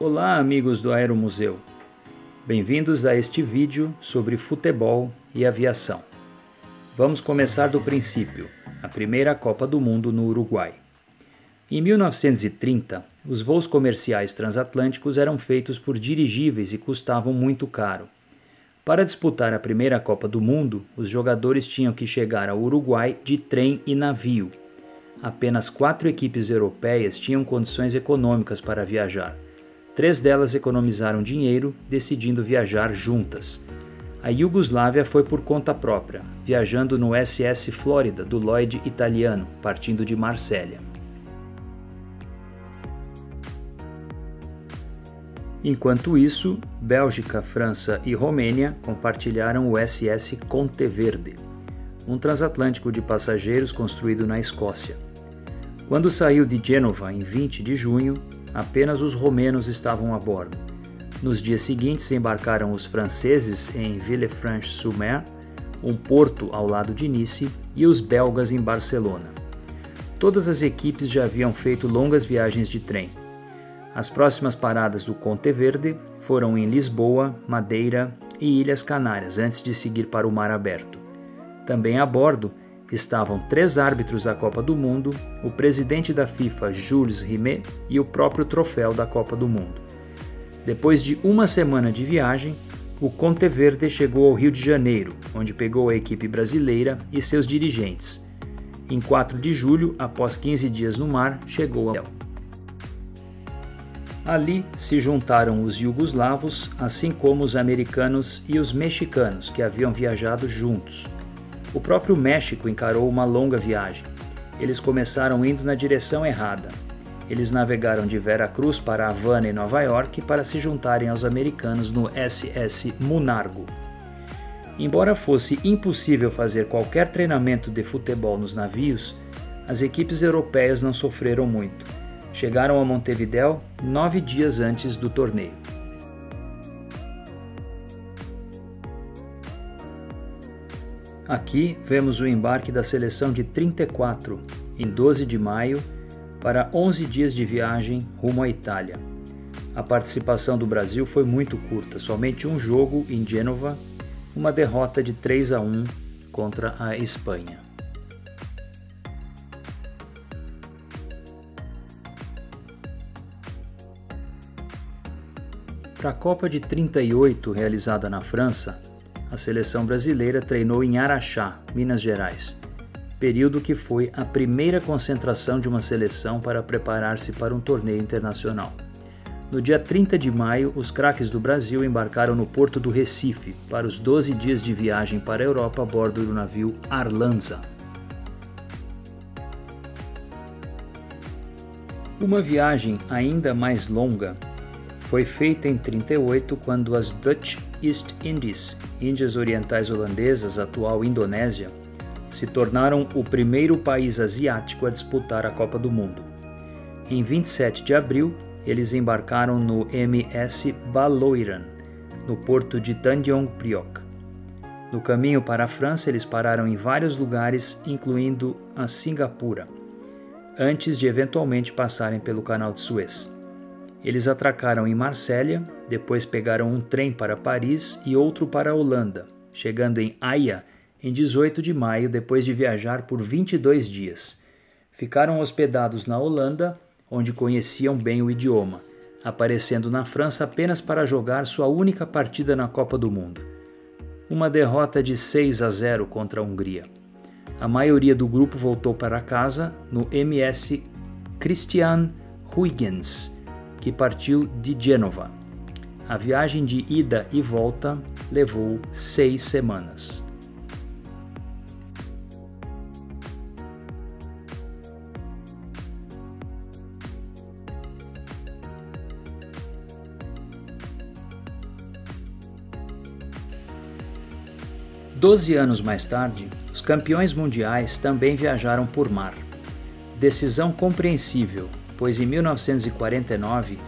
Olá, amigos do Aeromuseu. Bem-vindos a este vídeo sobre futebol e aviação. Vamos começar do princípio, a primeira Copa do Mundo no Uruguai. Em 1930, os voos comerciais transatlânticos eram feitos por dirigíveis e custavam muito caro. Para disputar a primeira Copa do Mundo, os jogadores tinham que chegar ao Uruguai de trem e navio. Apenas 4 equipes europeias tinham condições econômicas para viajar. 3 delas economizaram dinheiro, decidindo viajar juntas. A Iugoslávia foi por conta própria, viajando no SS Flórida do Lloyd italiano, partindo de Marsella. Enquanto isso, Bélgica, França e Romênia compartilharam o SS Conteverde, um transatlântico de passageiros construído na Escócia. Quando saiu de Gênova em 20 de junho, apenas os romenos estavam a bordo. Nos dias seguintes embarcaram os franceses em Villefranche-sur-Mer, um porto ao lado de Nice, e os belgas em Barcelona. Todas as equipes já haviam feito longas viagens de trem. As próximas paradas do Conteverde foram em Lisboa, Madeira e Ilhas Canárias, antes de seguir para o mar aberto. Também a bordo estavam 3 árbitros da Copa do Mundo, o presidente da FIFA, Jules Rimet, e o próprio troféu da Copa do Mundo. Depois de uma semana de viagem, o Conteverde chegou ao Rio de Janeiro, onde pegou a equipe brasileira e seus dirigentes. Em 4 de julho, após 15 dias no mar, chegou ao hotel. Ali se juntaram os iugoslavos, assim como os americanos e os mexicanos, que haviam viajado juntos. O próprio México encarou uma longa viagem. Eles começaram indo na direção errada. Eles navegaram de Veracruz para Havana e Nova York para se juntarem aos americanos no SS Munargo. Embora fosse impossível fazer qualquer treinamento de futebol nos navios, as equipes europeias não sofreram muito. Chegaram a Montevidéu 9 dias antes do torneio. Aqui vemos o embarque da seleção de 34, em 12 de maio, para 11 dias de viagem rumo à Itália. A participação do Brasil foi muito curta, somente um jogo em Gênova, uma derrota de 3-1 contra a Espanha. Para a Copa de 38, realizada na França, a seleção brasileira treinou em Araxá, Minas Gerais, período que foi a primeira concentração de uma seleção para preparar-se para um torneio internacional. No dia 30 de maio, os craques do Brasil embarcaram no porto do Recife para os 12 dias de viagem para a Europa a bordo do navio Arlanza. Uma viagem ainda mais longa foi feita em 38, quando as Dutch East Indies, Índias Orientais Holandesas, atual Indonésia, se tornaram o primeiro país asiático a disputar a Copa do Mundo. Em 27 de abril, eles embarcaram no MS Baloiran, no porto de Tanjong Priok. No caminho para a França, eles pararam em vários lugares, incluindo a Singapura, antes de eventualmente passarem pelo Canal de Suez. Eles atracaram em Marsella, depois pegaram um trem para Paris e outro para a Holanda, chegando em Haia em 18 de maio, depois de viajar por 22 dias. Ficaram hospedados na Holanda, onde conheciam bem o idioma, aparecendo na França apenas para jogar sua única partida na Copa do Mundo. Uma derrota de 6-0 contra a Hungria. A maioria do grupo voltou para casa no MS Christian Huygens, que partiu de Gênova. A viagem de ida e volta levou 6 semanas. Doze anos mais tarde, os campeões mundiais também viajaram por mar. Decisão compreensível, pois em 1949,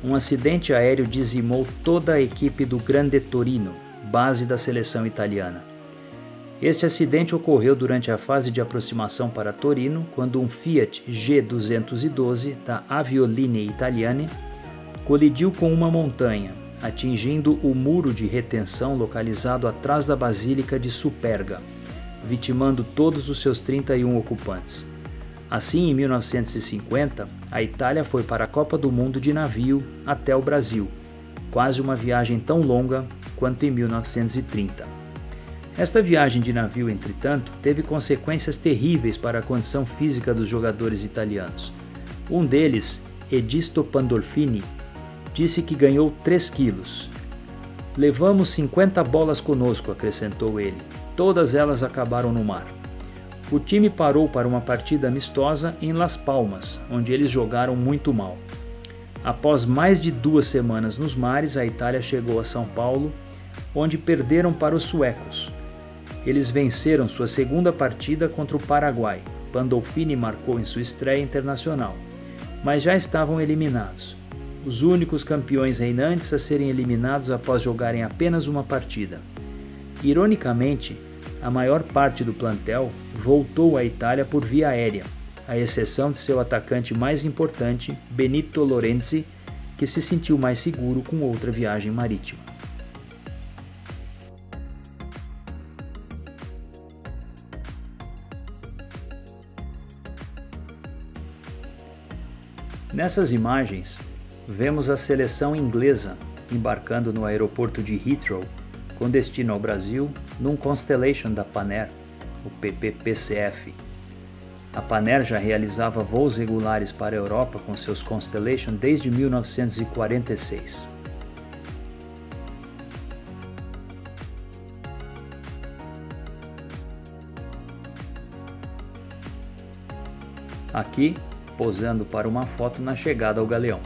um acidente aéreo dizimou toda a equipe do Grande Torino, base da seleção italiana. Este acidente ocorreu durante a fase de aproximação para Torino, quando um Fiat G212 da Aviolinee Italiane, colidiu com uma montanha, atingindo o muro de retenção localizado atrás da Basílica de Superga, vitimando todos os seus 31 ocupantes. Assim, em 1950, a Itália foi para a Copa do Mundo de navio até o Brasil, quase uma viagem tão longa quanto em 1930. Esta viagem de navio, entretanto, teve consequências terríveis para a condição física dos jogadores italianos. Um deles, Edisto Pandolfini, disse que ganhou 3 quilos. "Levamos 50 bolas conosco", acrescentou ele. "Todas elas acabaram no mar." O time parou para uma partida amistosa em Las Palmas, onde eles jogaram muito mal. Após mais de 2 semanas nos mares, a Itália chegou a São Paulo, onde perderam para os suecos. Eles venceram sua segunda partida contra o Paraguai. Pandolfini marcou em sua estreia internacional, mas já estavam eliminados. Os únicos campeões reinantes a serem eliminados após jogarem apenas uma partida. Ironicamente, a maior parte do plantel voltou à Itália por via aérea, à exceção de seu atacante mais importante, Benito Lorenzi, que se sentiu mais seguro com outra viagem marítima. Nessas imagens, vemos a seleção inglesa embarcando no aeroporto de Heathrow, com destino ao Brasil, num Constellation da Pan Air, o PPPCF. A Pan Air já realizava voos regulares para a Europa com seus Constellation desde 1946. Aqui, posando para uma foto na chegada ao galeão.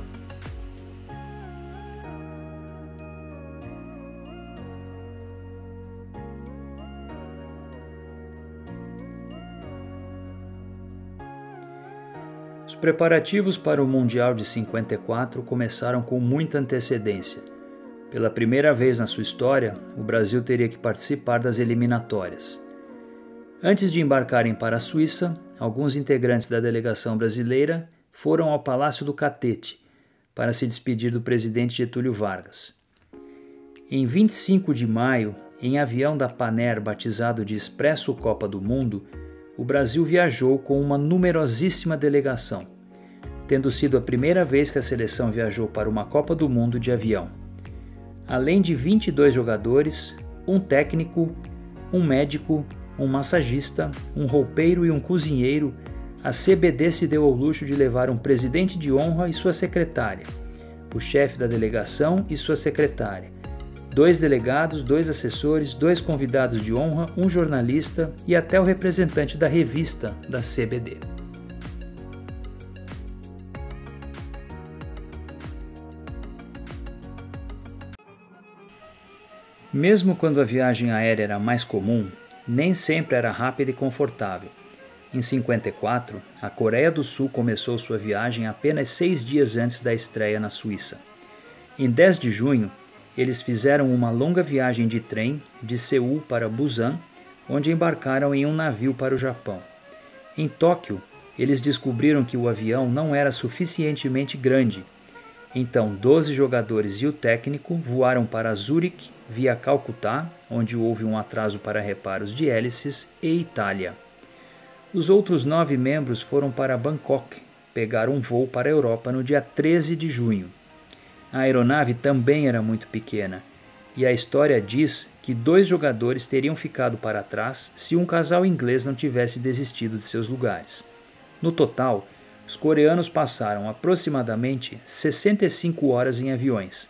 Os preparativos para o Mundial de 54 começaram com muita antecedência. Pela primeira vez na sua história, o Brasil teria que participar das eliminatórias. Antes de embarcarem para a Suíça, alguns integrantes da delegação brasileira foram ao Palácio do Catete para se despedir do presidente Getúlio Vargas. Em 25 de maio, em avião da Pan Air batizado de Expresso Copa do Mundo, o Brasil viajou com uma numerosíssima delegação, tendo sido a primeira vez que a seleção viajou para uma Copa do Mundo de avião. Além de 22 jogadores, um técnico, um médico, um massagista, um roupeiro e um cozinheiro, a CBD se deu ao luxo de levar um presidente de honra e sua secretária, o chefe da delegação e sua secretária, 2 delegados, 2 assessores, 2 convidados de honra, um jornalista e até o representante da revista da CBD. Mesmo quando a viagem aérea era mais comum, nem sempre era rápida e confortável. Em 54, a Coreia do Sul começou sua viagem apenas 6 dias antes da estreia na Suíça. Em 10 de junho, eles fizeram uma longa viagem de trem de Seul para Busan, onde embarcaram em um navio para o Japão. Em Tóquio, eles descobriram que o avião não era suficientemente grande. Então, 12 jogadores e o técnico voaram para Zurique via Calcutá, onde houve um atraso para reparos de hélices, e Itália. Os outros 9 membros foram para Bangkok, pegar um voo para a Europa no dia 13 de junho. A aeronave também era muito pequena, e a história diz que 2 jogadores teriam ficado para trás se um casal inglês não tivesse desistido de seus lugares. No total, os coreanos passaram aproximadamente 65 horas em aviões.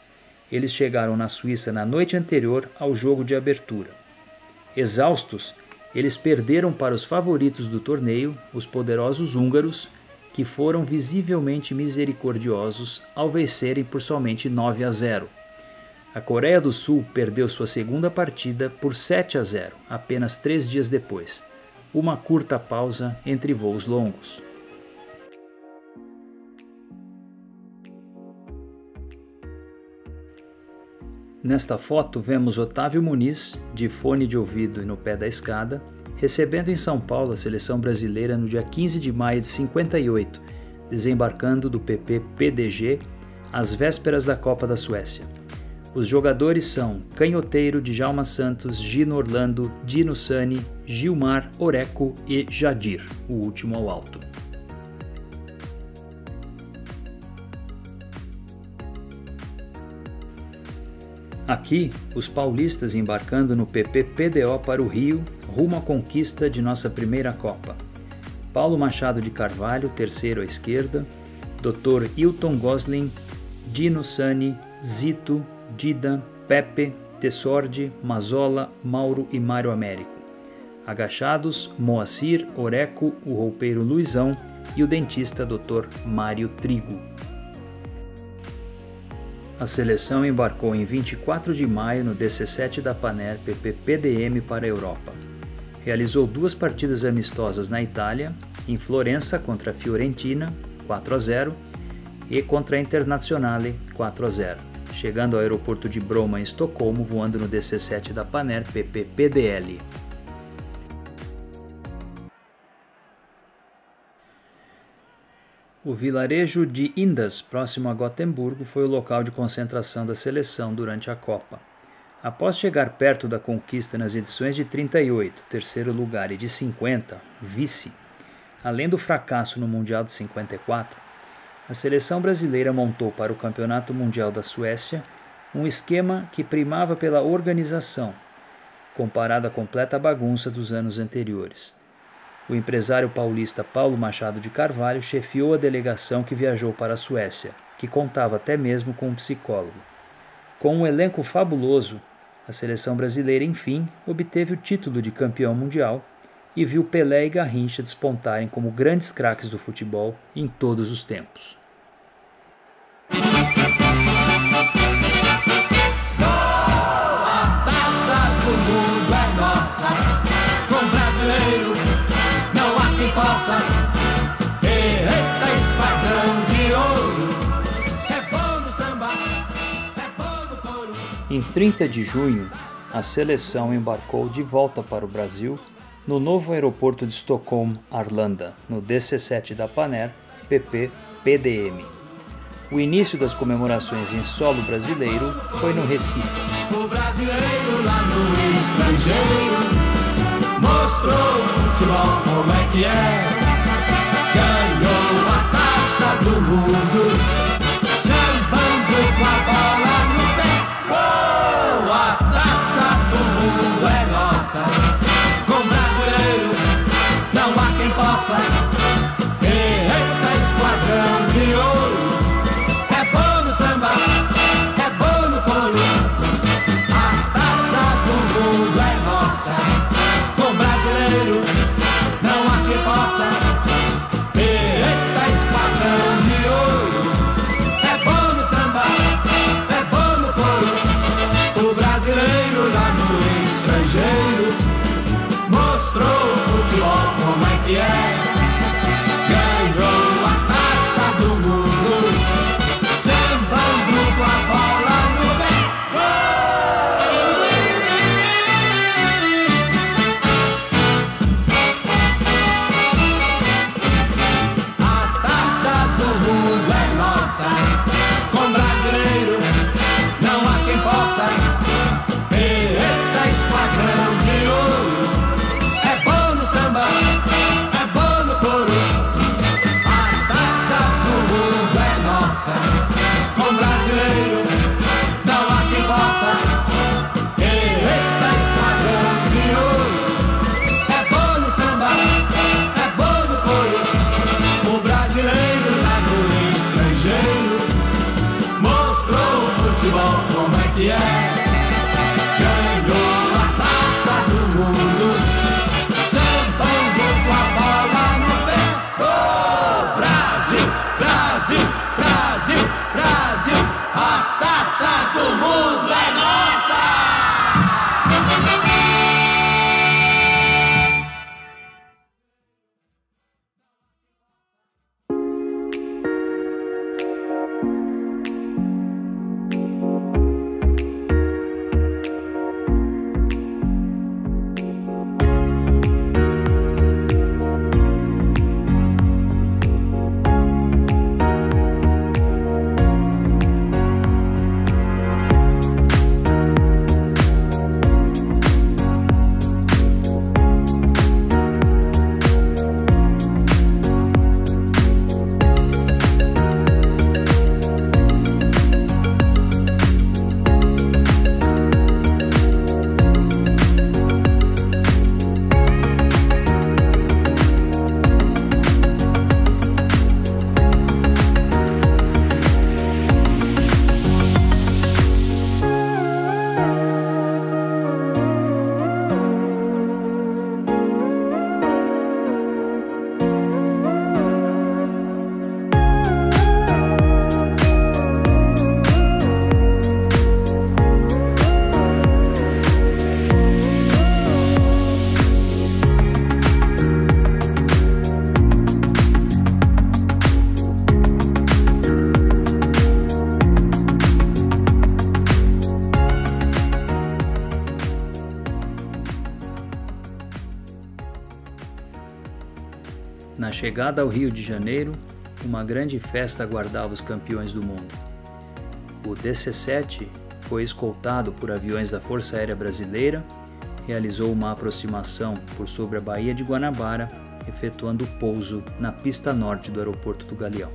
Eles chegaram na Suíça na noite anterior ao jogo de abertura. Exaustos, eles perderam para os favoritos do torneio, os poderosos húngaros, que foram visivelmente misericordiosos ao vencerem por somente 9-0. A Coreia do Sul perdeu sua segunda partida por 7-0, apenas 3 dias depois. Uma curta pausa entre voos longos. Nesta foto vemos Otávio Muniz, de fone de ouvido e no pé da escada, recebendo em São Paulo a seleção brasileira no dia 15 de maio de 58, desembarcando do PP-PDG às vésperas da Copa da Suécia. Os jogadores são Canhoteiro, Djalma Santos, Gino Orlando, Dino Sani, Gilmar, Oreco e Jadir, o último ao alto. Aqui, os paulistas embarcando no PP PDO para o Rio, rumo à conquista de nossa primeira Copa. Paulo Machado de Carvalho, terceiro à esquerda, Dr. Hilton Gosling, Dino Sani, Zito, Dida, Pepe, Tessordi, Mazola, Mauro e Mário Américo. Agachados, Moacir, Oreco, o roupeiro Luizão e o dentista Dr. Mário Trigo. A seleção embarcou em 24 de maio no DC7 da Paner PP PDM para a Europa. Realizou 2 partidas amistosas na Itália, em Florença contra a Fiorentina, 4-0, e contra a Internazionale, 4-0, chegando ao aeroporto de Bromma em Estocolmo, voando no DC7 da Paner PP PDL. O vilarejo de Indas, próximo a Gotemburgo, foi o local de concentração da seleção durante a Copa. Após chegar perto da conquista nas edições de 38, terceiro lugar, e de 50, vice, além do fracasso no Mundial de 54, a seleção brasileira montou para o Campeonato Mundial da Suécia um esquema que primava pela organização, comparado à completa bagunça dos anos anteriores. O empresário paulista Paulo Machado de Carvalho chefiou a delegação que viajou para a Suécia, que contava até mesmo com um psicólogo. Com um elenco fabuloso, a seleção brasileira, enfim, obteve o título de campeão mundial e viu Pelé e Garrincha despontarem como grandes craques do futebol em todos os tempos. A taça do mundo é nossa, com brasileiro não há quem possa. Eita, esquadrão de ouro, é bom no samba, é bom no couro. Em 30 de junho, a seleção embarcou de volta para o Brasil no novo aeroporto de Stockholm, Arlanda, no DC7 da Paner, PP PDM. O início das comemorações em solo brasileiro foi no Recife. O brasileiro lá no estrangeiro mostrou o futebol como é que é. Ganhou a taça do mundo, sambando com a bola no pé. Oh, a taça do mundo é nossa, com brasileiro não há quem possa. Eita, esquadrão de ouro, é bom no samba, é bom no couro. A taça do mundo é nossa, com brasileiro não há quem possa. Eita, esquadrão de ouro. chegada ao Rio de Janeiro, uma grande festa aguardava os campeões do mundo. O DC-7 foi escoltado por aviões da Força Aérea Brasileira, realizou uma aproximação por sobre a Baía de Guanabara, efetuando pouso na pista norte do aeroporto do Galeão.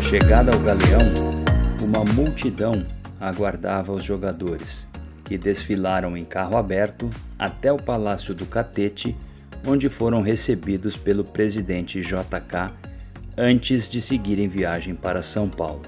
Chegada ao Galeão, uma multidão aguardava os jogadores, que desfilaram em carro aberto até o Palácio do Catete, onde foram recebidos pelo presidente JK antes de seguirem viagem para São Paulo.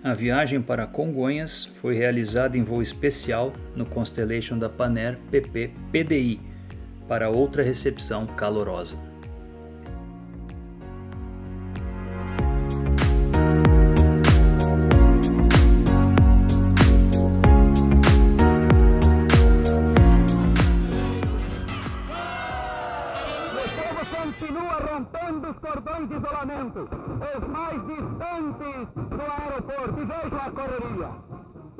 A viagem para Congonhas foi realizada em voo especial no Constellation da Panair PP PDI para outra recepção calorosa. Continua rompendo os cordões de isolamento, os mais distantes do aeroporto, e vejam a correria.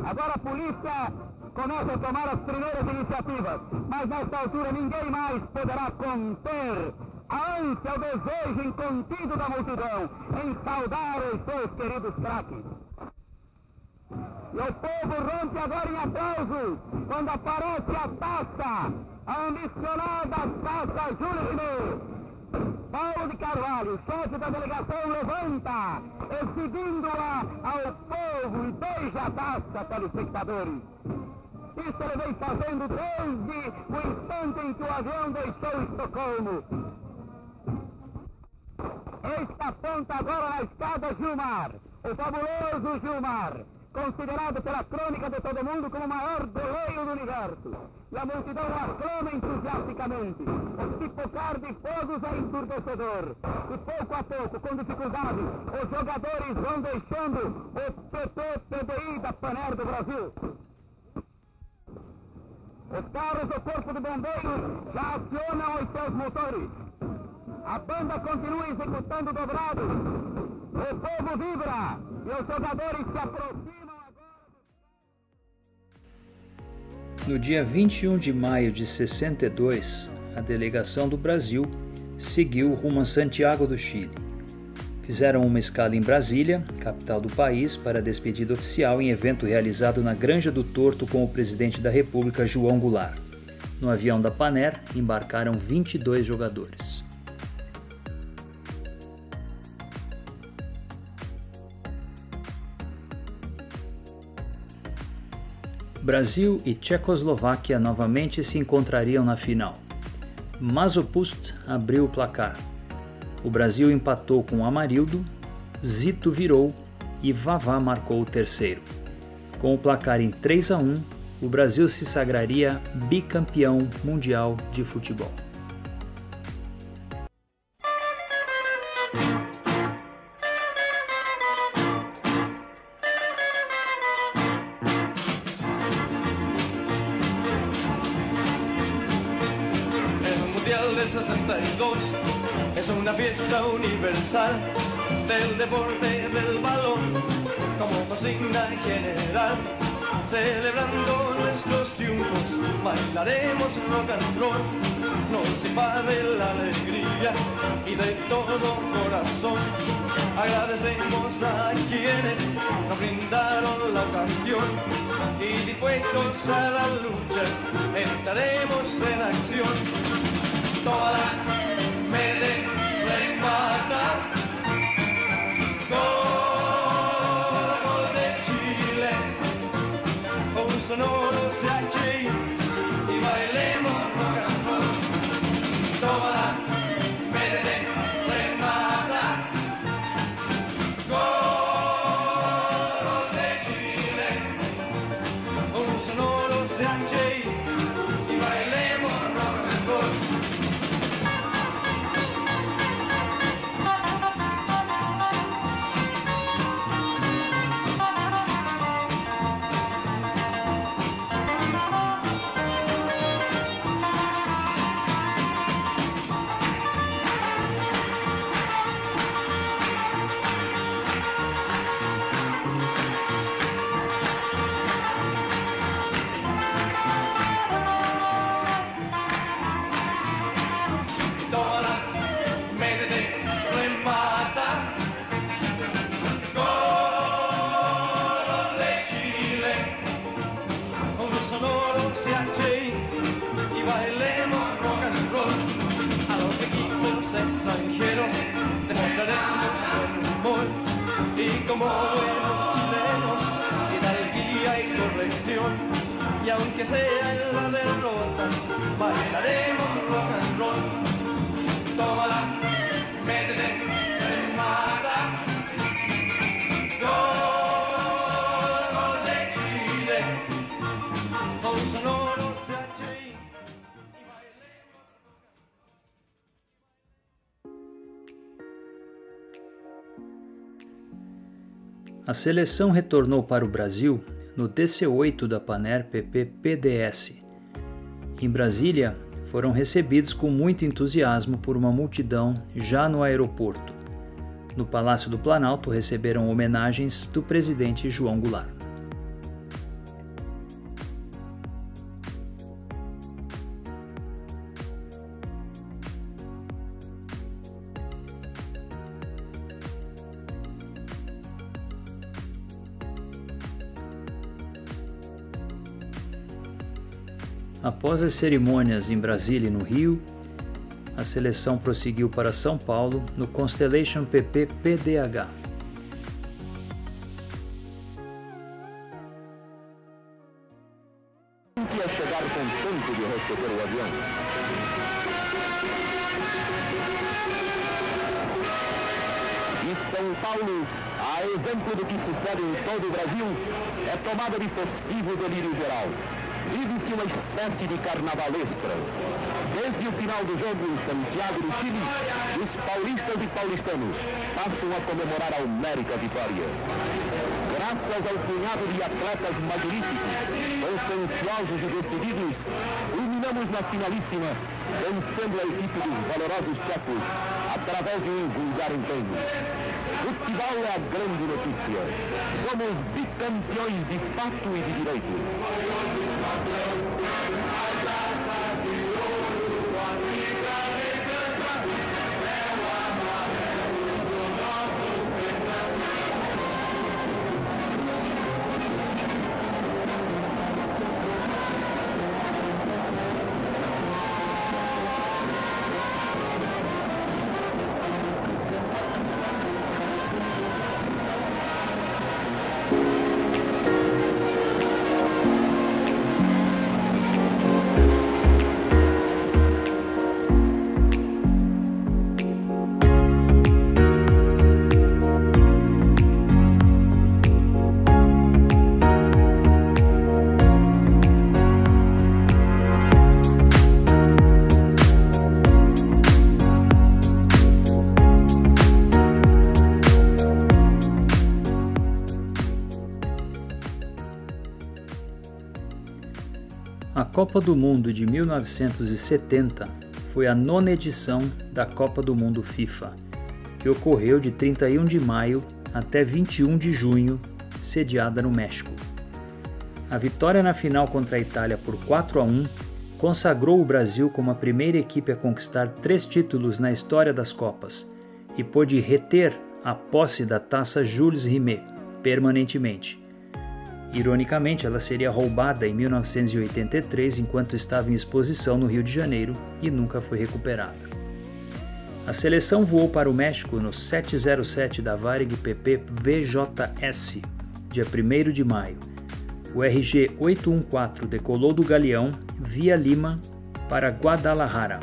Agora a polícia começa a tomar as primeiras iniciativas, mas nesta altura ninguém mais poderá conter a ânsia, o desejo incontido da multidão em saudar os seus queridos craques. E o povo rompe agora em aplausos quando aparece a taça, a ambicionada taça Júlio Ribeiro. Paulo de Carvalho, chefe da delegação, levanta, exibindo-a ao povo e beija a taça, telespectadores. Isso ele vem fazendo desde o instante em que o avião deixou Estocolmo. Eis que aponta agora na escada Gilmar, o fabuloso Gilmar, considerado pela crônica de todo mundo como o maior goleiro do universo. E a multidão aclama entusiasticamente. O pipocar de fogos é ensurdecedor. E pouco a pouco, com dificuldade, os jogadores vão deixando o PP-PDI da Panair do Brasil. Os carros do Corpo de Bombeiros já acionam os seus motores. A banda continua executando dobrados. O povo vibra e os jogadores se aproximam. No dia 21 de maio de 62, a delegação do Brasil seguiu rumo a Santiago do Chile. Fizeram uma escala em Brasília, capital do país, para a despedida oficial em evento realizado na Granja do Torto com o presidente da República, João Goulart. No avião da Panair embarcaram 22 jogadores. Brasil e Tchecoslováquia novamente se encontrariam na final. Masopust abriu o placar. O Brasil empatou com Amarildo, Zito virou e Vavá marcou o terceiro. Com o placar em 3-1, o Brasil se sagraria bicampeão mundial de futebol. del 62 es una fiesta universal del deporte del balón como consigna general. Celebrando nuestros triunfos, bailaremos rock and roll. Nos invade la alegría y de todo corazón agradecemos a quienes nos brindaron la ocasión y dispuestos a la lucha entraremos en acción. Toda la mente remata. Sonoro se hache y bailemos rock and roll. Toma la mente remata. Gol de Chile. Un sonoro se hache y bailemos rock and roll. Y como buenos chilenos, hidalguía y corrección. Y aunque sea en la derrota, bailaremos rock and roll. Tómala, métete, remata. Gol de Chile, con sonoro se hache y bailemos rock and roll. A seleção retornou para o Brasil no DC8 da Panair PP-PDS. Em Brasília, foram recebidos com muito entusiasmo por uma multidão já no aeroporto. No Palácio do Planalto receberam homenagens do presidente João Goulart. Após as cerimônias em Brasília e no Rio, a seleção prosseguiu para São Paulo no Constellation PP-PDH. Ia chegar com tempo de receber o avião. E São Paulo, a exemplo do que sucede em todo o Brasil, é tomada de festivo delírio geral. Vive-se uma espécie de carnavalesca. Desde o final do jogo em Santiago do Chile, os paulistas e paulistanos passam a comemorar a homérica vitória. Graças ao punhado de atletas magníficos, conscienciosos e decididos, culminamos na finalíssima, vencendo a equipe dos valorosos tchecos, através de um vulgar empenho. Futebol é a grande notícia. Somos bicampeões de fato e de direito. A Copa do Mundo de 1970 foi a 9ª edição da Copa do Mundo FIFA, que ocorreu de 31 de maio até 21 de junho, sediada no México. A vitória na final contra a Itália por 4-1 consagrou o Brasil como a primeira equipe a conquistar 3 títulos na história das Copas e pôde reter a posse da taça Jules Rimet permanentemente. Ironicamente, ela seria roubada em 1983 enquanto estava em exposição no Rio de Janeiro e nunca foi recuperada. A seleção voou para o México no 707 da Varig PP VJS, dia 1º de maio. O RG 814 decolou do Galeão via Lima para Guadalajara,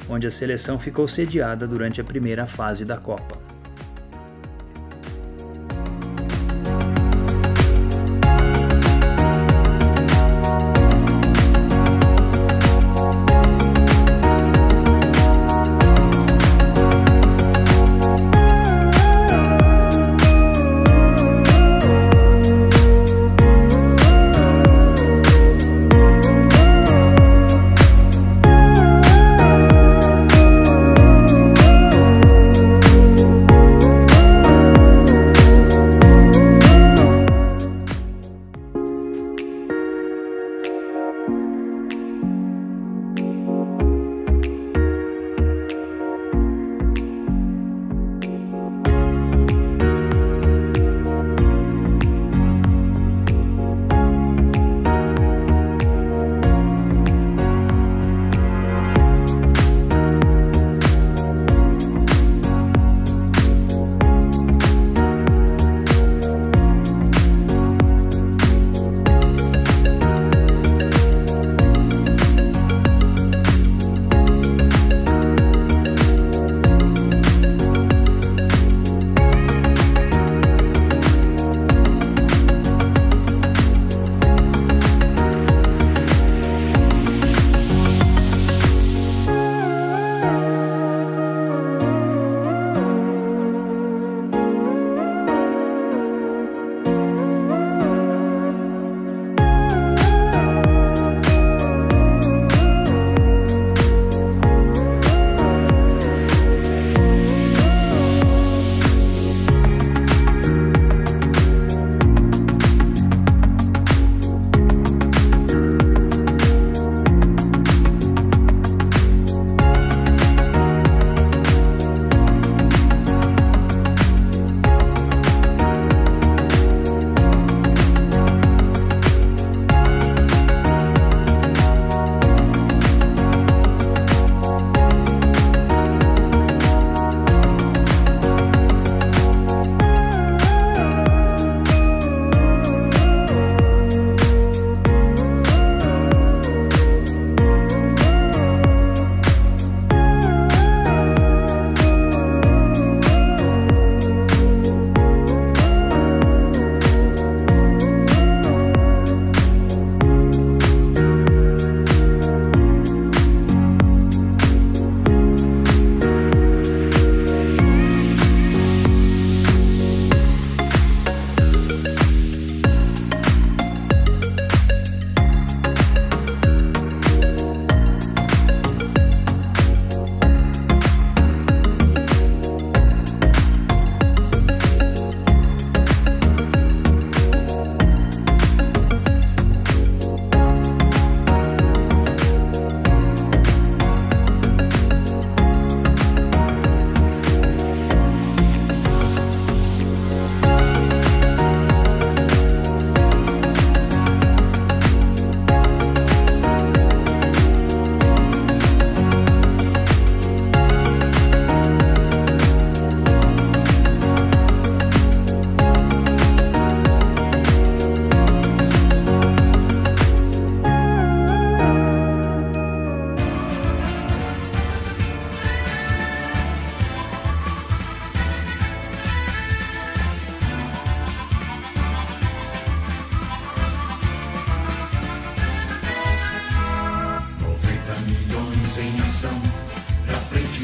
onde a seleção ficou sediada durante a primeira fase da Copa.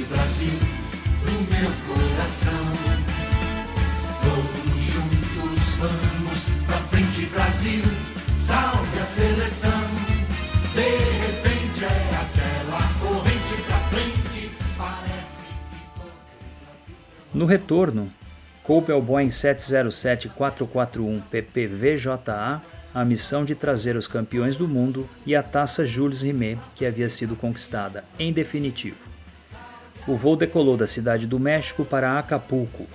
Brasil, do meu coração. Todos juntos vamos pra frente, Brasil, salve a seleção. De repente é aquela corrente pra frente. No retorno, coube ao Boeing 707-441 PPVJA a missão de trazer os campeões do mundo e a taça Jules Rimet, que havia sido conquistada em definitivo. O voo decolou da cidade do México para Acapulco.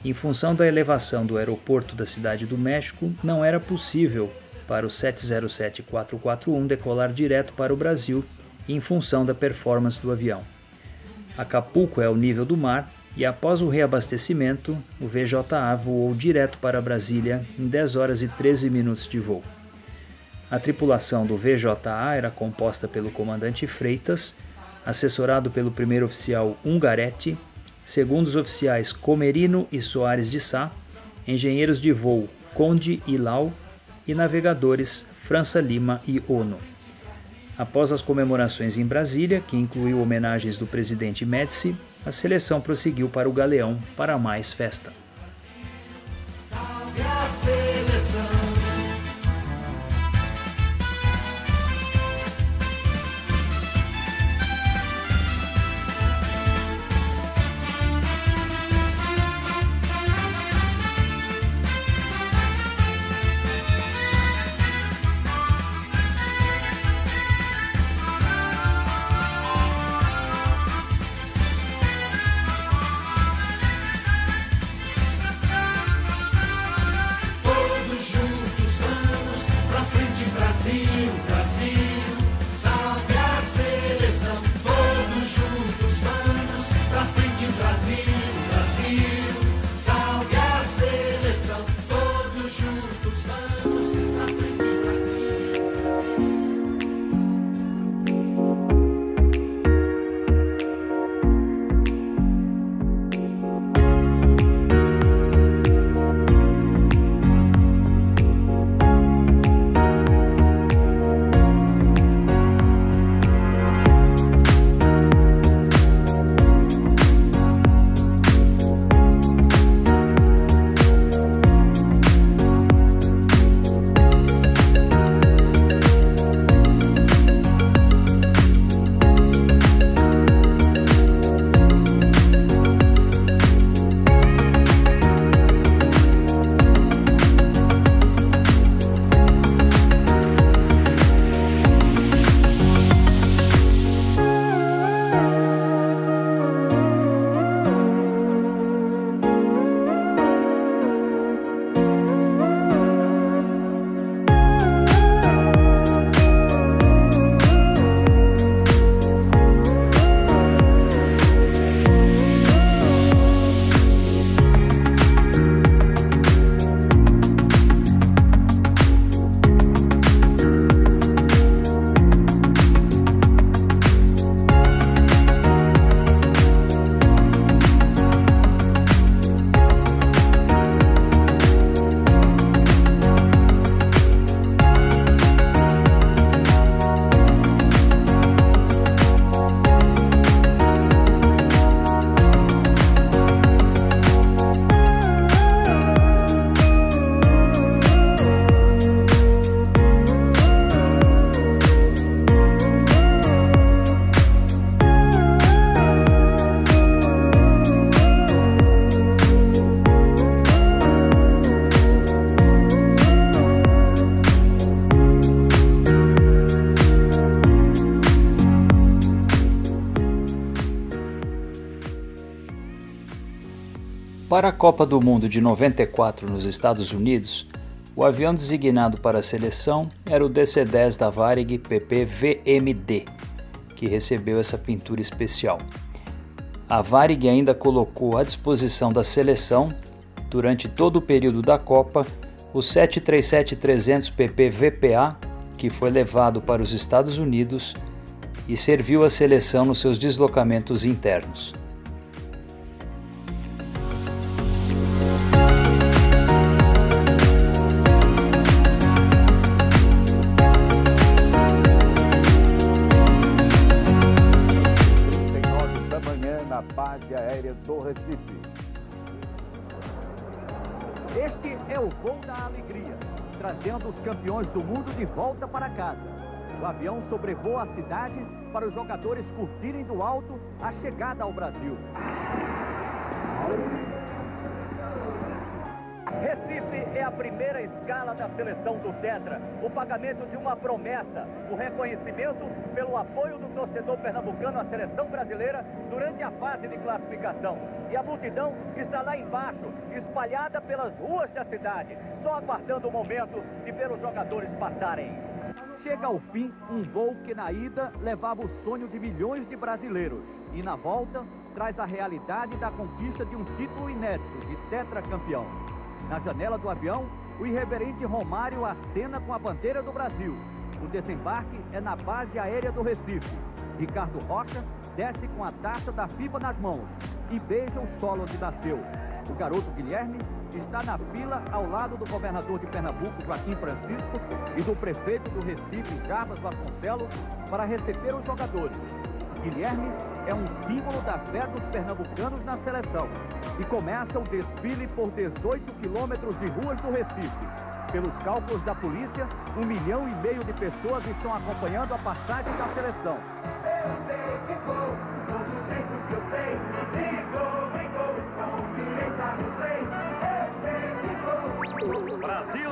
Em função da elevação do aeroporto da cidade do México, não era possível para o 707-441 decolar direto para o Brasil, em função da performance do avião. Acapulco é ao nível do mar e após o reabastecimento, o VJA voou direto para Brasília em 10 horas e 13 minutos de voo. A tripulação do VJA era composta pelo comandante Freitas, assessorado pelo primeiro oficial Ungaretti, segundos oficiais Comerino e Soares de Sá, engenheiros de voo Conde e Lau e navegadores França Lima e Ono. Após as comemorações em Brasília, que incluiu homenagens do presidente Médici, a seleção prosseguiu para o Galeão para mais festa. Salve a seleção. Brasil, Brasil, salve a seleção. Todos juntos vamos pra frente, Brasil, Brasil, salve a seleção. Todos juntos vamos pra frente, Brasil. Para a Copa do Mundo de 94 nos Estados Unidos, o avião designado para a seleção era o DC-10 da Varig PP-VMD, que recebeu essa pintura especial. A Varig ainda colocou à disposição da seleção, durante todo o período da Copa, o 737-300 PP-VPA, que foi levado para os Estados Unidos e serviu a seleção nos seus deslocamentos internos. Na base aérea do Recife. Este é o voo da alegria, trazendo os campeões do mundo de volta para casa. O avião sobrevoa a cidade para os jogadores curtirem do alto a chegada ao Brasil. Recife é a primeira escala da seleção do Tetra. O pagamento de uma promessa, o reconhecimento pelo apoio do torcedor pernambucano à seleção brasileira durante a fase de classificação. E a multidão está lá embaixo, espalhada pelas ruas da cidade, só aguardando o momento de ver os jogadores passarem. Chega ao fim um voo que na ida levava o sonho de milhões de brasileiros. E na volta traz a realidade da conquista de um título inédito de tetracampeão. Na janela do avião, o irreverente Romário acena com a bandeira do Brasil. O desembarque é na base aérea do Recife. Ricardo Rocha desce com a taça da FIFA nas mãos e beija o solo onde nasceu. O garoto Guilherme está na fila ao lado do governador de Pernambuco, Joaquim Francisco, e do prefeito do Recife, Jarbas Vasconcelos, para receber os jogadores. Guilherme é um símbolo da fé dos pernambucanos na seleção. E começa o desfile por 18 quilômetros de ruas do Recife. Pelos cálculos da polícia, 1,5 milhão de pessoas estão acompanhando a passagem da seleção. Eu sei que vou, do jeito que eu sei, de gol em gol, com direita no play. Eu sei que vou. Brasil!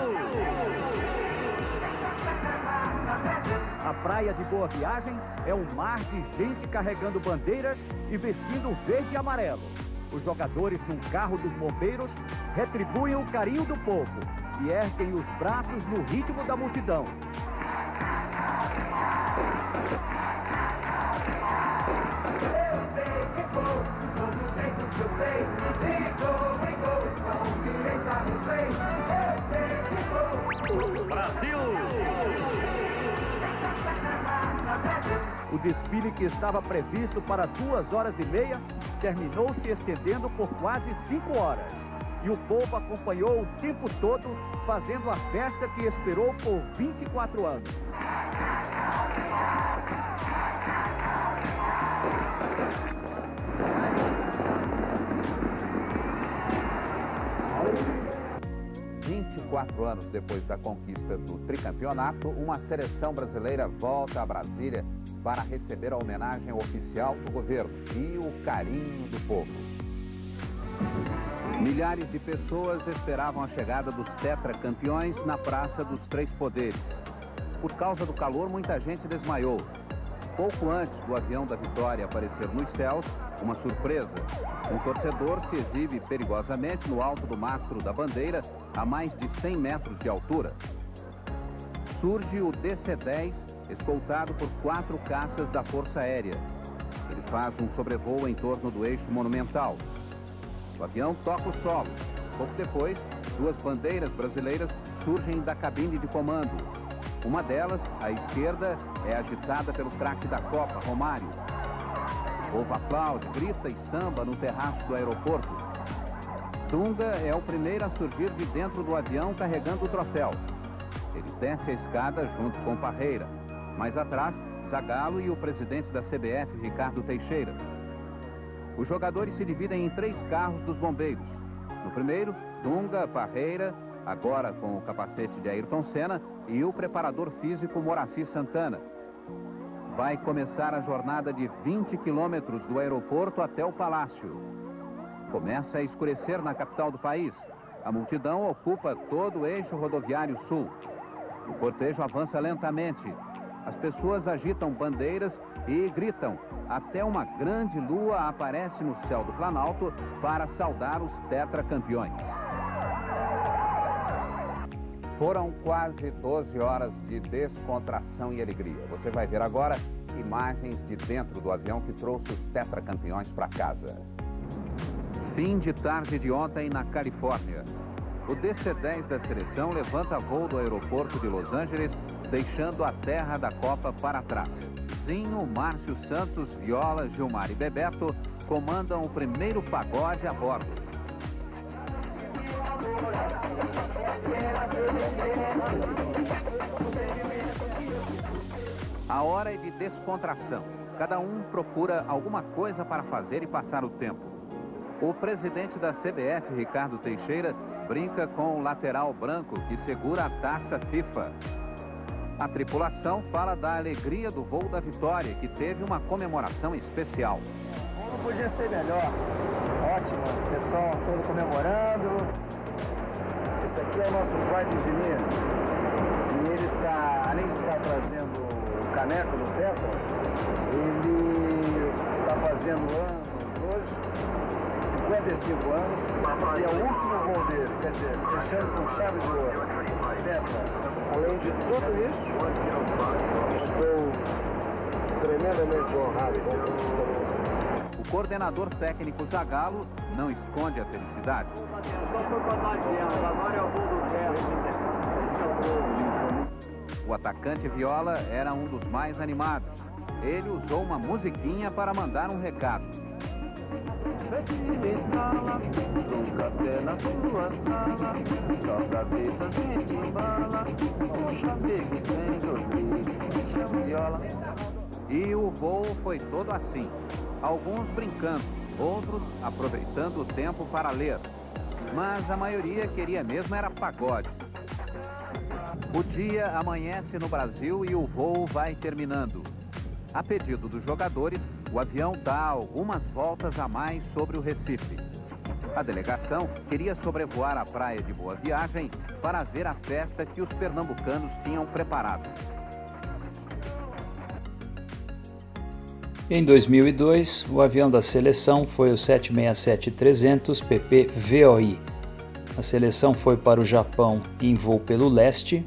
A praia de Boa Viagem é um mar de gente carregando bandeiras e vestindo verde e amarelo. Os jogadores num carro dos bombeiros retribuem o carinho do povo e erguem os braços no ritmo da multidão. Eu sei que vou, do jeito que eu sei, de gol em gol, com direita no play. Eu sei que vou. Brasil! O desfile que estava previsto para 2h30 terminou se estendendo por quase 5 horas. E o povo acompanhou o tempo todo, fazendo a festa que esperou por 24 anos. Quatro anos depois da conquista do tricampeonato, uma seleção brasileira volta a Brasília para receber a homenagem oficial do governo e o carinho do povo. Milhares de pessoas esperavam a chegada dos tetracampeões na Praça dos Três Poderes. Por causa do calor, muita gente desmaiou. Pouco antes do avião da vitória aparecer nos céus, uma surpresa. Um torcedor se exibe perigosamente no alto do mastro da bandeira, a mais de 100 metros de altura. Surge o DC-10, escoltado por 4 caças da Força Aérea. Ele faz um sobrevoo em torno do eixo monumental. O avião toca o solo. Pouco depois, 2 bandeiras brasileiras surgem da cabine de comando. Uma delas, à esquerda, é agitada pelo craque da Copa, Romário. O povo aplaude, grita e samba no terraço do aeroporto. Dunga é o primeiro a surgir de dentro do avião carregando o troféu. Ele desce a escada junto com Parreira. Mais atrás, Zagallo e o presidente da CBF, Ricardo Teixeira. Os jogadores se dividem em 3 carros dos bombeiros. No primeiro, Dunga, Parreira, agora com o capacete de Ayrton Senna, e o preparador físico Moraci Santana. Vai começar a jornada de 20 quilômetros do aeroporto até o Palácio. Começa a escurecer na capital do país. A multidão ocupa todo o eixo rodoviário sul. O cortejo avança lentamente. As pessoas agitam bandeiras e gritam, até uma grande lua aparece no céu do Planalto para saudar os tetracampeões. Foram quase 12 horas de descontração e alegria. Você vai ver agora imagens de dentro do avião que trouxe os tetracampeões para casa. Fim de tarde de ontem na Califórnia. O DC-10 da seleção levanta voo do aeroporto de Los Angeles, deixando a terra da Copa para trás. Zinho, Márcio Santos, Viola, Gilmar e Bebeto comandam o primeiro pagode a bordo. A hora é de descontração. Cada um procura alguma coisa para fazer e passar o tempo. O presidente da CBF, Ricardo Teixeira, brinca com o lateral branco que segura a taça FIFA. A tripulação fala da alegria do voo da vitória, que teve uma comemoração especial. Não podia ser melhor. Ótimo, o pessoal todo comemorando. Esse aqui é o nosso flight engineer. E ele está, além de estar trazendo o caneco do Tetra, ele está fazendo anos hoje, 55 anos, e é o último voo dele, quer dizer, fechando com chave de ouro. Tetra, além de tudo isso, estou tremendamente honrado com o que estamos fazendo. O coordenador técnico Zagallo não esconde a felicidade. Só foi para dar guerra, agora é o voo do Tetra. Esse é o voo. O atacante Viola era um dos mais animados. Ele usou uma musiquinha para mandar um recado. Escala, um café na sua sala, só cabeça gente embala, um chamego sem dormir, chama viola. E o voo foi todo assim. Alguns brincando, outros aproveitando o tempo para ler. Mas a maioria queria mesmo era pagode. O dia amanhece no Brasil e o voo vai terminando. A pedido dos jogadores, o avião dá algumas voltas a mais sobre o Recife. A delegação queria sobrevoar a praia de Boa Viagem para ver a festa que os pernambucanos tinham preparado. Em 2002, o avião da seleção foi o 767-300 PP-VOI. A seleção foi para o Japão em voo pelo leste,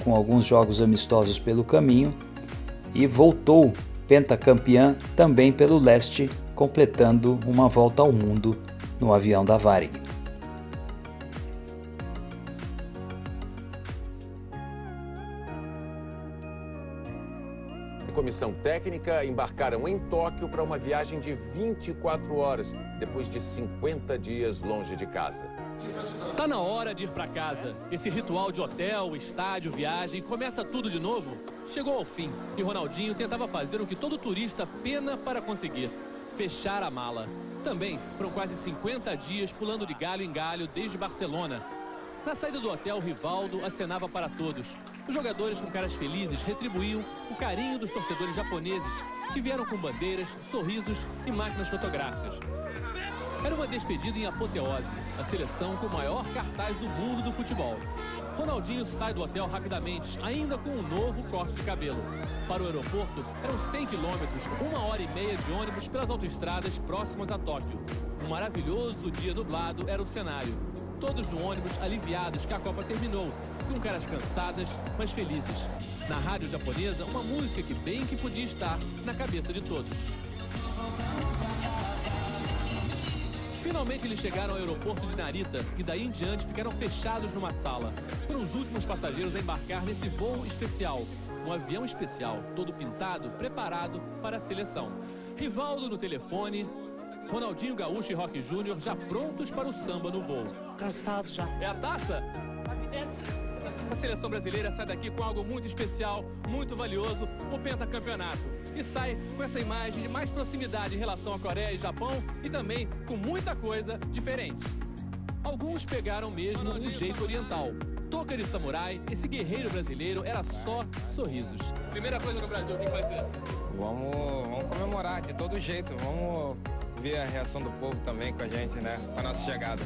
com alguns jogos amistosos pelo caminho, e voltou pentacampeã também pelo leste, completando uma volta ao mundo no avião da Varig. A comissão técnica embarcaram em Tóquio para uma viagem de 24 horas, depois de 50 dias longe de casa. Tá na hora de ir para casa. Esse ritual de hotel, estádio, viagem, começa tudo de novo. Chegou ao fim e Ronaldinho tentava fazer o que todo turista pena para conseguir: fechar a mala. Também foram quase 50 dias pulando de galho em galho desde Barcelona. Na saída do hotel, Rivaldo acenava para todos. Os jogadores com caras felizes retribuíam o carinho dos torcedores japoneses, que vieram com bandeiras, sorrisos e máquinas fotográficas. Era uma despedida em apoteose, a seleção com o maior cartaz do mundo do futebol. Ronaldinho sai do hotel rapidamente, ainda com um novo corte de cabelo. Para o aeroporto, eram 100 quilômetros, 1h30 de ônibus pelas autoestradas próximas a Tóquio. Um maravilhoso dia nublado era o cenário. Todos no ônibus aliviados que a Copa terminou, com caras cansadas, mas felizes. Na rádio japonesa, uma música que bem que podia estar na cabeça de todos. Finalmente eles chegaram ao aeroporto de Narita e daí em diante ficaram fechados numa sala. Foram os últimos passageiros a embarcar nesse voo especial. Um avião especial, todo pintado, preparado para a seleção. Rivaldo no telefone, Ronaldinho Gaúcho e Roque Júnior já prontos para o samba no voo. Cansado já. É a taça? A seleção brasileira sai daqui com algo muito especial, muito valioso, o pentacampeonato. E sai com essa imagem de mais proximidade em relação à Coreia e Japão e também com muita coisa diferente. Alguns pegaram mesmo um jeito oriental. Touca de samurai, esse guerreiro brasileiro era só sorrisos. Primeira coisa no Brasil, o que vai ser? Vamos comemorar de todo jeito, vamos ver a reação do povo também com a gente, né, com a nossa chegada.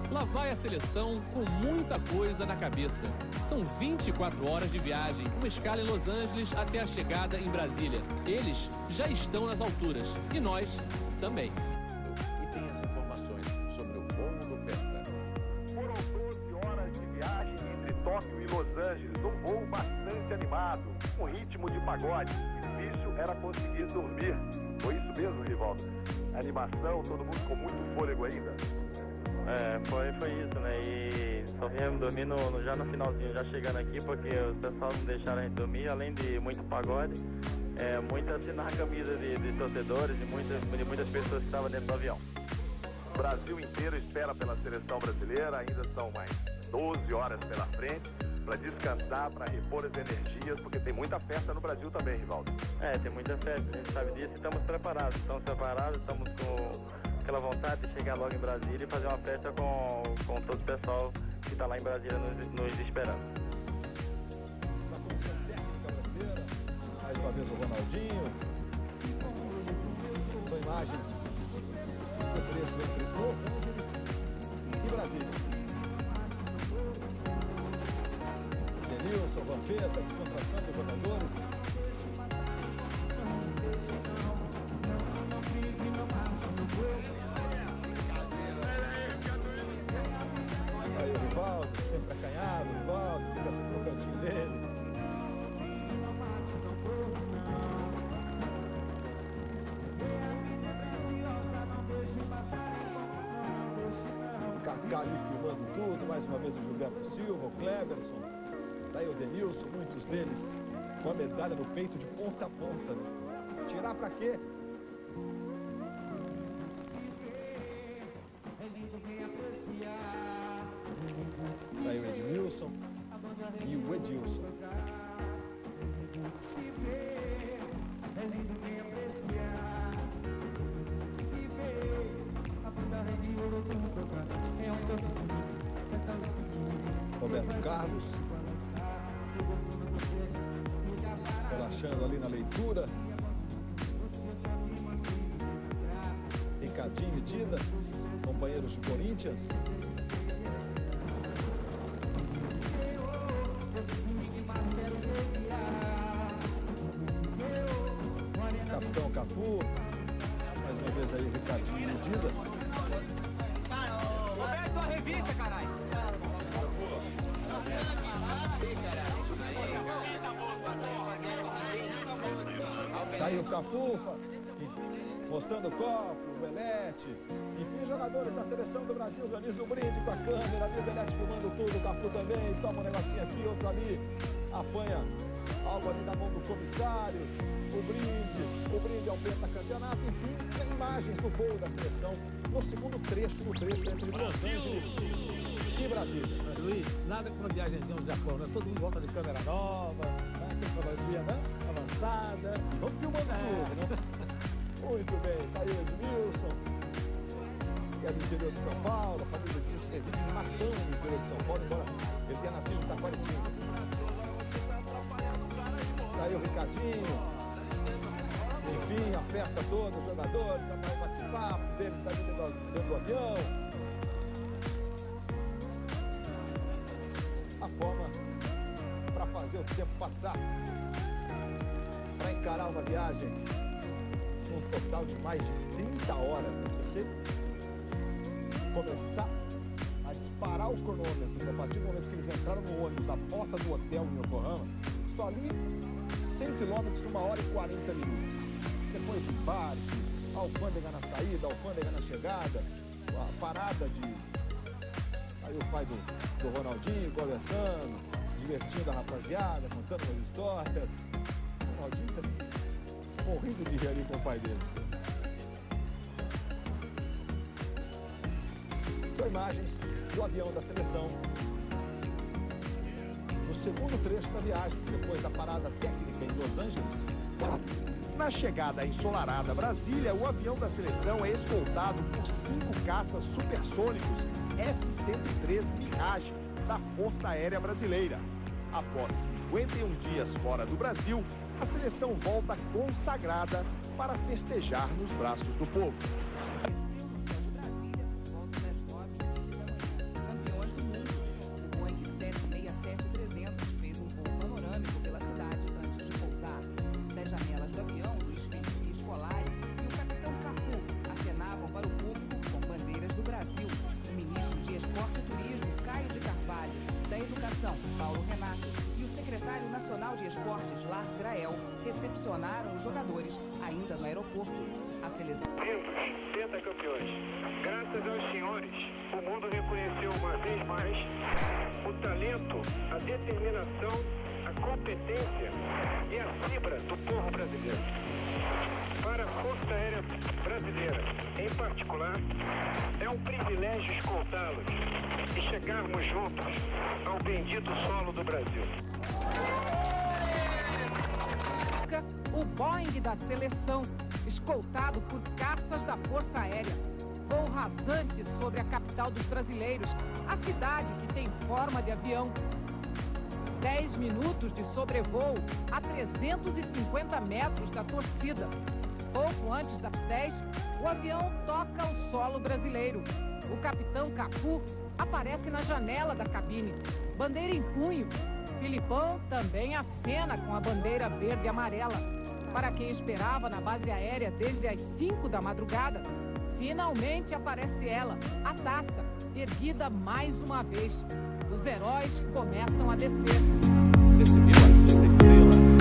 Lá vai a seleção com muita coisa na cabeça. São 24 horas de viagem, uma escala em Los Angeles até a chegada em Brasília. Eles já estão nas alturas e nós também. E tem as informações sobre o voo do Penta. Foram 12 horas de viagem entre Tóquio e Los Angeles, um voo bastante animado, com ritmo de pagode. Difícil era conseguir dormir. Foi isso mesmo, Rivaldo? Animação, todo mundo com muito fôlego ainda. Foi isso, né? E só viemos dormir já no finalzinho, já chegando aqui, porque os pessoal não deixaram a gente dormir, além de muito pagode, muito assinar a camisa de torcedores e muitas pessoas que estavam dentro do avião. O Brasil inteiro espera pela seleção brasileira, ainda são mais 12 horas pela frente, para descansar, para repor as energias, porque tem muita festa no Brasil também, Rivaldo. Tem muita festa, a gente sabe disso e estamos preparados, estamos com aquela vontade de chegar logo em Brasília e fazer uma festa com todo o pessoal que está lá em Brasília nos esperando. Na comissão técnica brasileira, mais uma vez o Ronaldinho. São imagens o trecho entre Los Angeles e Brasília. Denilson, Vampeta, descontração dos jogadores. Aí o Rivaldo, sempre acanhado, o Rivaldo, fica sempre no cantinho dele. Kaká ali filmando tudo, mais uma vez o Gilberto Silva, o Cleberson, daí o Denilson, muitos deles com a medalha no peito de ponta a ponta. Né? Tirar pra quê? Daí o Edmilson e o Edilson. Roberto Carlos relaxando ali na leitura. Ricardinho e Dida, companheiros de Corinthians. Capitão Cafu, mais uma vez aí Ricardinho e Dida. Roberto, a revista, caralho! Tá aí o Cafu, mostrando o copo, o Belete. Enfim, jogadores da seleção do Brasil. Dionísio Brinde com a câmera ali, o Belete filmando tudo, o Cafu também. Toma um negocinho aqui, outro ali. Apanha algo ali na mão do comissário. O Brinde é o pentacampeonato. Enfim, tem imagens do voo da seleção no segundo trecho, no trecho entre Los Angeles e Brasília. Luiz, nada com uma viagemzinha no Japão, né? Todo mundo volta de câmera nova, né? Tecnologia, né? Avançada. E vamos filmando tudo, né? Muito bem, tá aí o Edmilson, que é do interior de São Paulo. A família Edmilson reside em Matão, no interior de São Paulo, embora ele tenha nascido em Taquaritinga. Tá aí o Ricardinho. Enfim, a festa toda, os jogadores, o bate-papo deles tá dentro do avião. A forma para fazer o tempo passar, para encarar uma viagem um total de mais de 30 horas, né? Se você começar a disparar o cronômetro a partir do momento que eles entraram no ônibus na porta do hotel em Yokohama, só ali 100 quilômetros, 1 hora e 40 minutos. Depois de embarque, alfândega na saída, alfândega na chegada, a parada de... Aí o pai do Ronaldinho conversando, divertindo a rapaziada, contando umas histórias. O Ronaldinho tá assim, morrendo de rir ali com o pai dele. São imagens do avião da seleção no segundo trecho da viagem, depois da parada técnica em Los Angeles. Na chegada ensolarada a Brasília, o avião da seleção é escoltado por 5 caças supersônicos F-103 Mirage da Força Aérea Brasileira. Após 51 dias fora do Brasil, a seleção volta consagrada para festejar nos braços do povo. Paulo Renato e o secretário nacional de esportes, Lars Grael, recepcionaram os jogadores ainda no aeroporto. A seleção... Vindos, pentacampeões, graças aos senhores, o mundo reconheceu uma vez mais o talento, a determinação, a competência e a fibra do povo brasileiro. Para a Força Aérea Brasileira, em particular, é um privilégio escoltá-los e chegarmos juntos ao bendito solo do Brasil. O Boeing da seleção, escoltado por caças da Força Aérea. Voo rasante sobre a capital dos brasileiros, a cidade que tem forma de avião. 10 minutos de sobrevoo a 350 metros da torcida. Pouco antes das 10, o avião toca o solo brasileiro. O capitão Cafu aparece na janela da cabine, bandeira em punho. Filipão também acena com a bandeira verde e amarela. Para quem esperava na base aérea desde as 5 da madrugada, finalmente aparece ela, a taça, erguida mais uma vez. Os heróis começam a descer. Você viu a quinta estrela?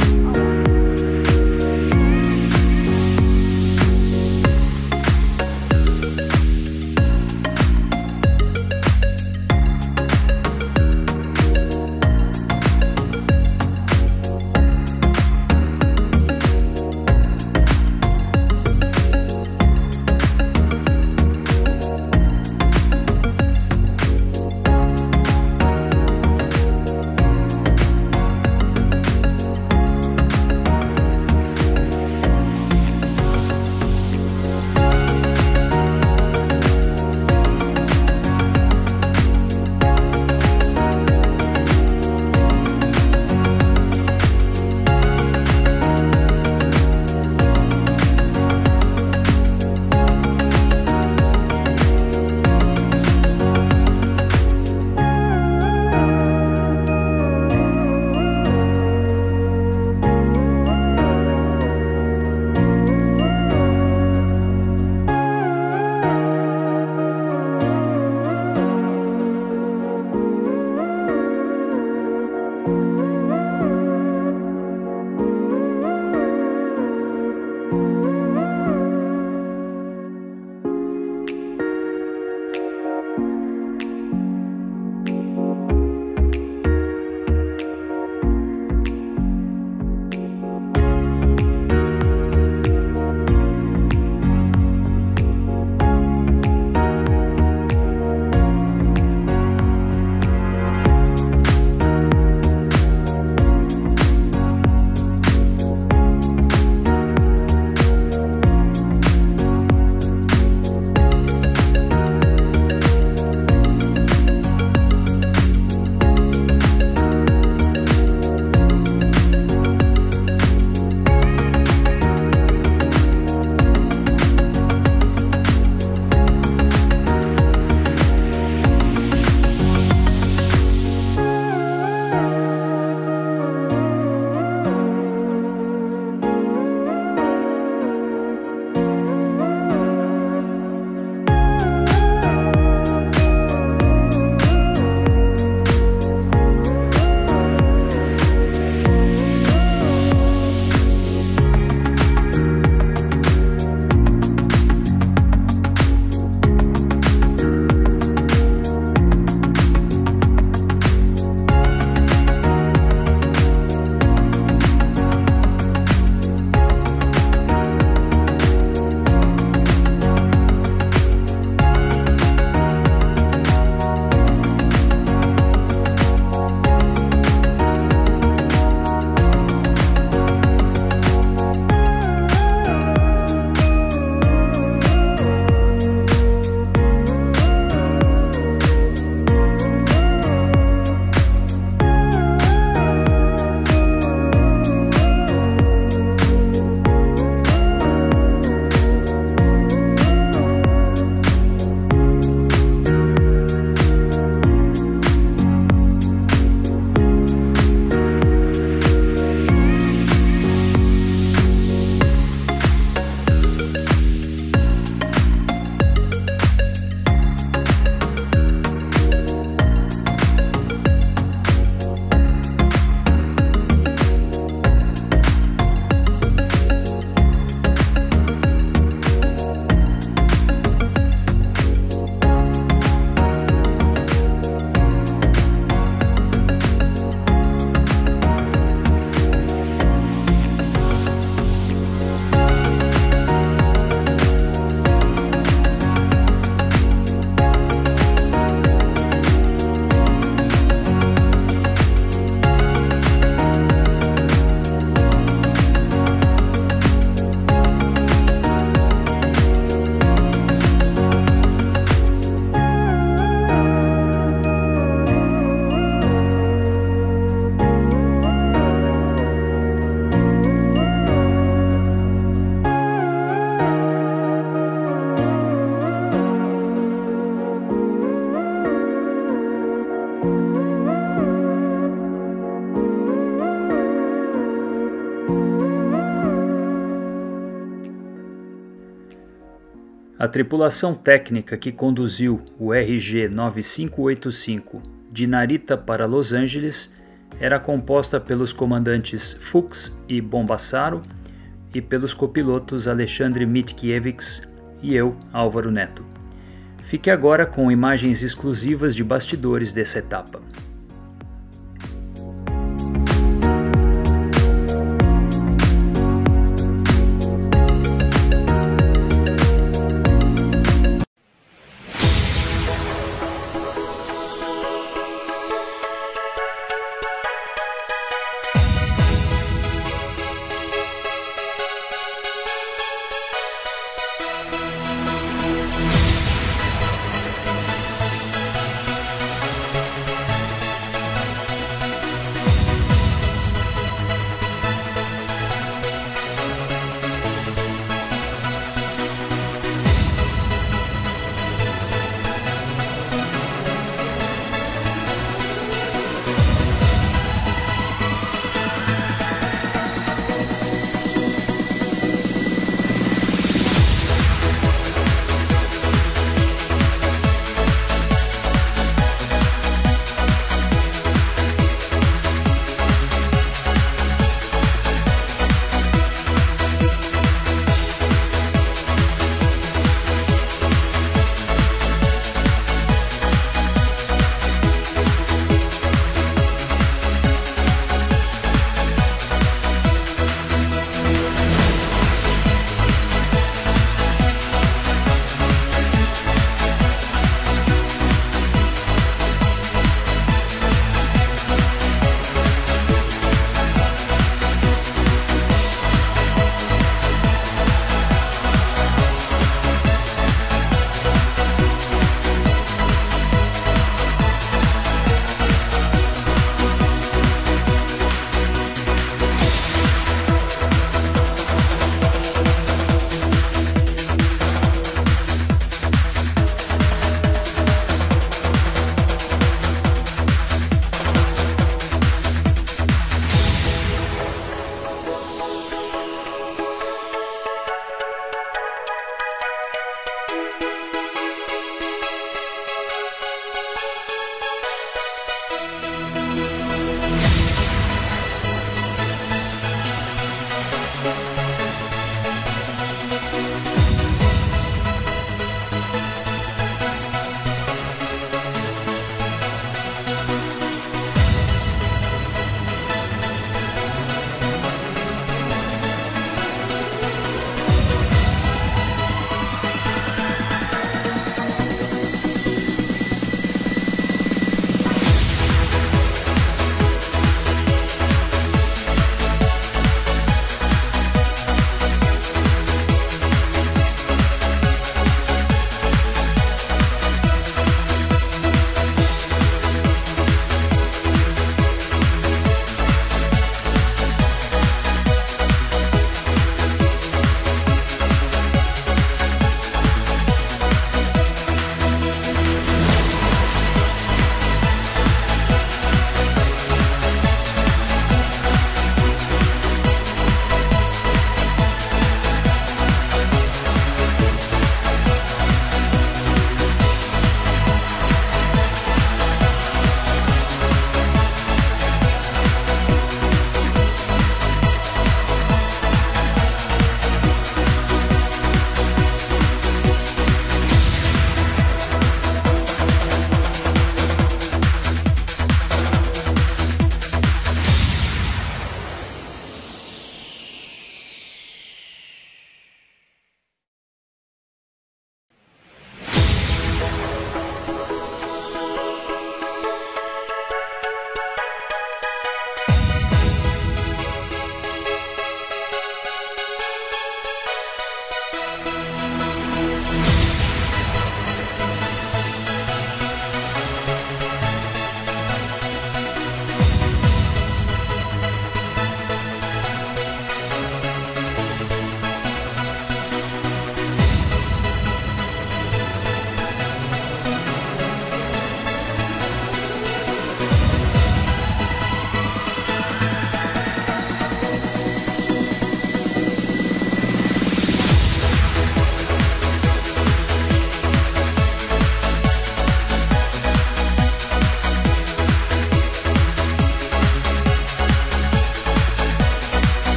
A tripulação técnica que conduziu o RG-9585 de Narita para Los Angeles era composta pelos comandantes Fuchs e Bombassaro e pelos copilotos Alexandre Mitkiewicz e eu, Álvaro Neto. Fique agora com imagens exclusivas de bastidores dessa etapa.